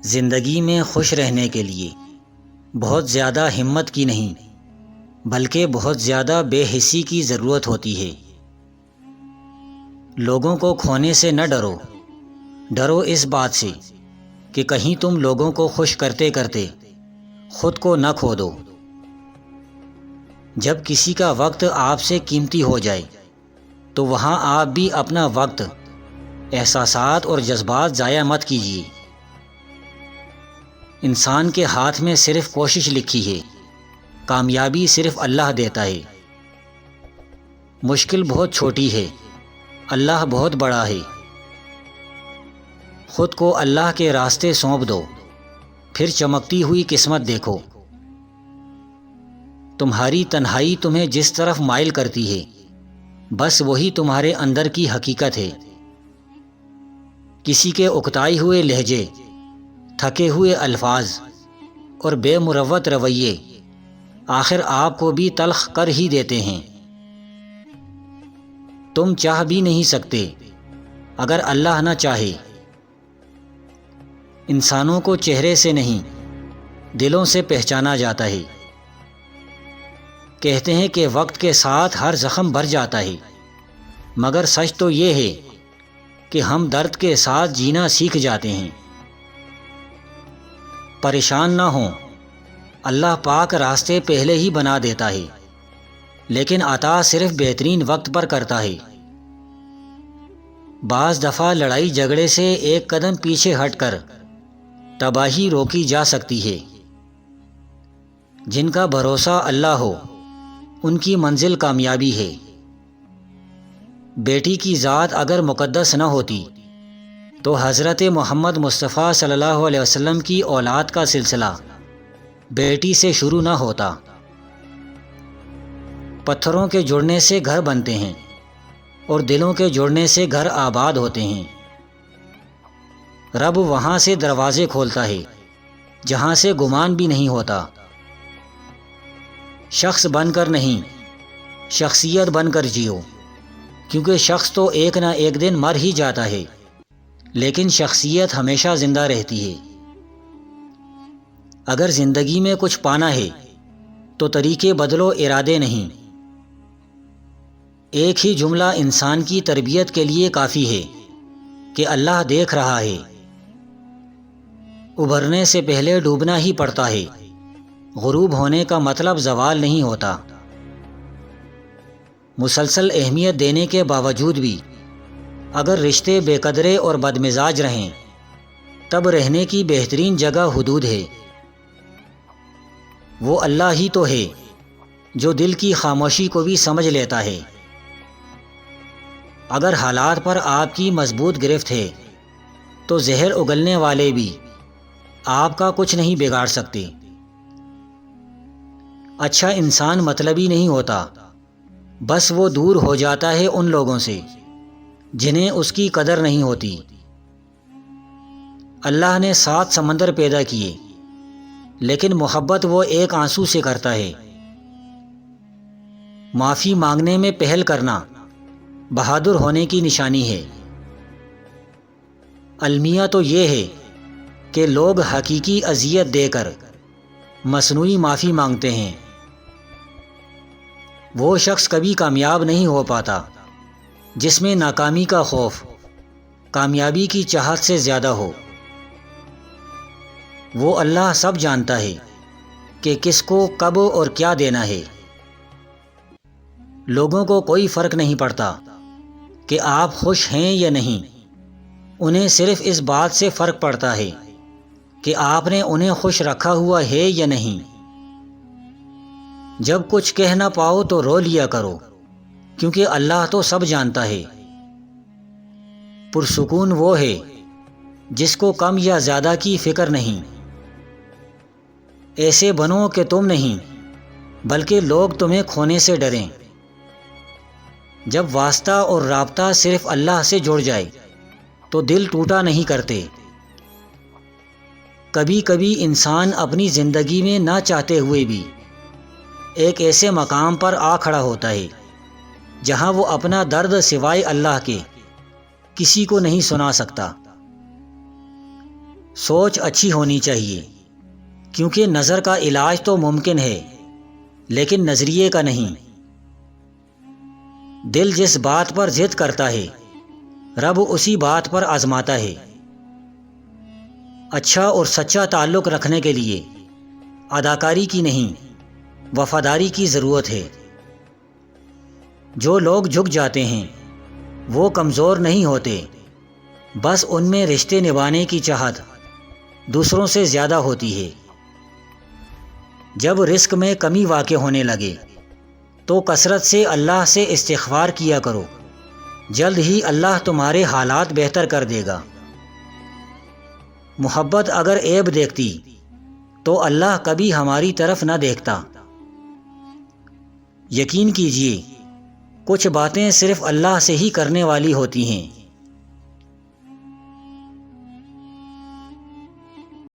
زندگی میں خوش رہنے کے لیے بہت زیادہ ہمت کی نہیں بلکہ بہت زیادہ بے حسی کی ضرورت ہوتی ہے۔ لوگوں کو کھونے سے نہ ڈرو، ڈرو اس بات سے کہ کہیں تم لوگوں کو خوش کرتے کرتے خود کو نہ کھو دو۔ جب کسی کا وقت آپ سے قیمتی ہو جائے تو وہاں آپ بھی اپنا وقت، احساسات اور جذبات ضائع مت کیجیے۔ انسان کے ہاتھ میں صرف کوشش لکھی ہے، کامیابی صرف اللہ دیتا ہے۔ مشکل بہت چھوٹی ہے، اللہ بہت بڑا ہے۔ خود کو اللہ کے راستے سونپ دو، پھر چمکتی ہوئی قسمت دیکھو۔ تمہاری تنہائی تمہیں جس طرف مائل کرتی ہے، بس وہی تمہارے اندر کی حقیقت ہے۔ کسی کے اکتائے ہوئے لہجے، تھکے ہوئے الفاظ اور بے مروت رویے آخر آپ کو بھی تلخ کر ہی دیتے ہیں۔ تم چاہ بھی نہیں سکتے اگر اللہ نہ چاہے۔ انسانوں کو چہرے سے نہیں، دلوں سے پہچانا جاتا ہے۔ کہتے ہیں کہ وقت کے ساتھ ہر زخم بھر جاتا ہے، مگر سچ تو یہ ہے کہ ہم درد کے ساتھ جینا سیکھ جاتے ہیں۔ پریشان نہ ہوں، اللہ پاک راستے پہلے ہی بنا دیتا ہے، لیکن عطا صرف بہترین وقت پر کرتا ہے۔ بعض دفعہ لڑائی جھگڑے سے ایک قدم پیچھے ہٹ کر تباہی روکی جا سکتی ہے۔ جن کا بھروسہ اللہ ہو ان کی منزل کامیابی ہے۔ بیٹی کی ذات اگر مقدس نہ ہوتی تو حضرت محمد مصطفیٰ صلی اللہ علیہ وسلم کی اولاد کا سلسلہ بیٹی سے شروع نہ ہوتا۔ پتھروں کے جڑنے سے گھر بنتے ہیں اور دلوں کے جڑنے سے گھر آباد ہوتے ہیں۔ رب وہاں سے دروازے کھولتا ہے جہاں سے گمان بھی نہیں ہوتا۔ شخص بن کر نہیں، شخصیت بن کر جیو، کیونکہ شخص تو ایک نہ ایک دن مر ہی جاتا ہے، لیکن شخصیت ہمیشہ زندہ رہتی ہے۔ اگر زندگی میں کچھ پانا ہے تو طریقے بدلو، ارادے نہیں۔ ایک ہی جملہ انسان کی تربیت کے لیے کافی ہے کہ اللہ دیکھ رہا ہے۔ ابھرنے سے پہلے ڈوبنا ہی پڑتا ہے، غروب ہونے کا مطلب زوال نہیں ہوتا۔ مسلسل اہمیت دینے کے باوجود بھی اگر رشتے بے قدرے اور بدمزاج رہیں تب رہنے کی بہترین جگہ حدود ہے۔ وہ اللہ ہی تو ہے جو دل کی خاموشی کو بھی سمجھ لیتا ہے۔ اگر حالات پر آپ کی مضبوط گرفت ہے تو زہر اگلنے والے بھی آپ کا کچھ نہیں بگاڑ سکتے۔ اچھا انسان مطلبی نہیں ہوتا، بس وہ دور ہو جاتا ہے ان لوگوں سے جنہیں اس کی قدر نہیں ہوتی۔ اللہ نے 7 سمندر پیدا کیے، لیکن محبت وہ ایک آنسو سے کرتا ہے۔ معافی مانگنے میں پہل کرنا بہادر ہونے کی نشانی ہے۔ المیہ تو یہ ہے کہ لوگ حقیقی اذیت دے کر مصنوعی معافی مانگتے ہیں۔ وہ شخص کبھی کامیاب نہیں ہو پاتا جس میں ناکامی کا خوف کامیابی کی چاہت سے زیادہ ہو۔ وہ اللہ سب جانتا ہے کہ کس کو کب اور کیا دینا ہے۔ لوگوں کو کوئی فرق نہیں پڑتا کہ آپ خوش ہیں یا نہیں، انہیں صرف اس بات سے فرق پڑتا ہے کہ آپ نے انہیں خوش رکھا ہوا ہے یا نہیں۔ جب کچھ کہہ نہ پاؤ تو رو لیا کرو، کیونکہ اللہ تو سب جانتا ہے۔ پرسکون وہ ہے جس کو کم یا زیادہ کی فکر نہیں۔ ایسے بنو کہ تم نہیں بلکہ لوگ تمہیں کھونے سے ڈریں۔ جب واسطہ اور رابطہ صرف اللہ سے جڑ جائے تو دل ٹوٹا نہیں کرتے۔ کبھی کبھی انسان اپنی زندگی میں نہ چاہتے ہوئے بھی ایک ایسے مقام پر آ کھڑا ہوتا ہے جہاں وہ اپنا درد سوائے اللہ کے کسی کو نہیں سنا سکتا۔ سوچ اچھی ہونی چاہیے، کیونکہ نظر کا علاج تو ممکن ہے لیکن نظریے کا نہیں۔ دل جس بات پر ضد کرتا ہے رب اسی بات پر آزماتا ہے۔ اچھا اور سچا تعلق رکھنے کے لیے اداکاری کی نہیں، وفاداری کی ضرورت ہے۔ جو لوگ جھک جاتے ہیں وہ کمزور نہیں ہوتے، بس ان میں رشتے نبھانے کی چاہت دوسروں سے زیادہ ہوتی ہے۔ جب رزق میں کمی واقع ہونے لگے تو کثرت سے اللہ سے استغفار کیا کرو، جلد ہی اللہ تمہارے حالات بہتر کر دے گا۔ محبت اگر عیب دیکھتی تو اللہ کبھی ہماری طرف نہ دیکھتا۔ یقین کیجئے کچھ باتیں صرف اللہ سے ہی کرنے والی ہوتی ہیں۔